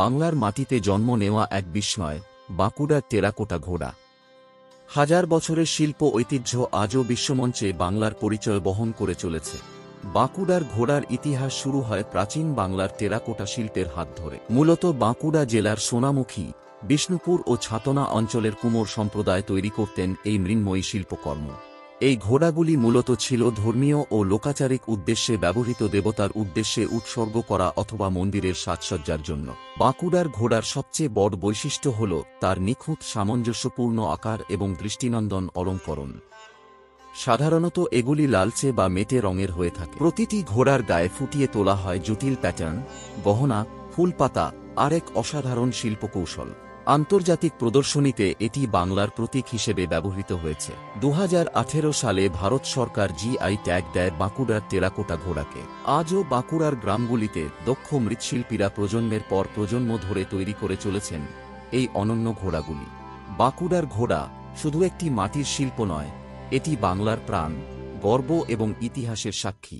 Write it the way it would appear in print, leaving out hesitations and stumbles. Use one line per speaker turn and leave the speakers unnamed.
বাংলার মাটিতে জন্ম নেওয়া এক বিস্ময়, বাঁকুড়ার টেরাকোটা ঘোড়া। হাজার বছরের শিল্প ঐতিহ্য আজও বিশ্বমঞ্চে বাংলার পরিচয় বহন করে চলেছে। বাঁকুড়ার ঘোড়ার ইতিহাস শুরু হয় প্রাচীন বাংলার টেরাকোটা শিল্পের হাত ধরে। মূলত বাঁকুড়া জেলার সোনামুখী, বিষ্ণুপুর ও ছাতনা অঞ্চলের কুমোর সম্প্রদায় তৈরি করতেন এই মৃন্ময়ী শিল্পকর্ম। এই ঘোড়াগুলি মূলত ছিল ধর্মীয় ও লোকাচারিক উদ্দেশ্যে ব্যবহৃত, দেবতার উদ্দেশ্যে উৎসর্গ করা অথবা মন্দিরের সাজসজ্জার জন্য। বাঁকুড়ার ঘোড়ার সবচেয়ে বড় বৈশিষ্ট্য হল তার নিখুঁত সামঞ্জস্যপূর্ণ আকার এবং দৃষ্টিনন্দন অলঙ্করণ। সাধারণত এগুলি লালচে বা মেটে রঙের হয়ে থাকে। প্রতিটি ঘোড়ার গায়ে ফুটিয়ে তোলা হয় জটিল প্যাটার্ন, গহনা, ফুলপাতা আর এক অসাধারণ শিল্পকৌশল। আন্তর্জাতিক প্রদর্শনীতে এটি বাংলার প্রতীক হিসেবে ব্যবহৃত হয়েছে। 2018 সালে ভারত সরকার জিআই ট্যাগ দেয় বাঁকুড়ার টেরাকোটা ঘোড়াকে। আজও বাঁকুড়ার গ্রামগুলিতে দক্ষ মৃৎশিল্পীরা প্রজন্মের পর প্রজন্ম ধরে তৈরি করে চলেছেন এই অনন্য ঘোড়াগুলি। বাঁকুড়ার ঘোড়া শুধু একটি মাটির শিল্প নয়, এটি বাংলার প্রাণ, গর্ব এবং ইতিহাসের সাক্ষী।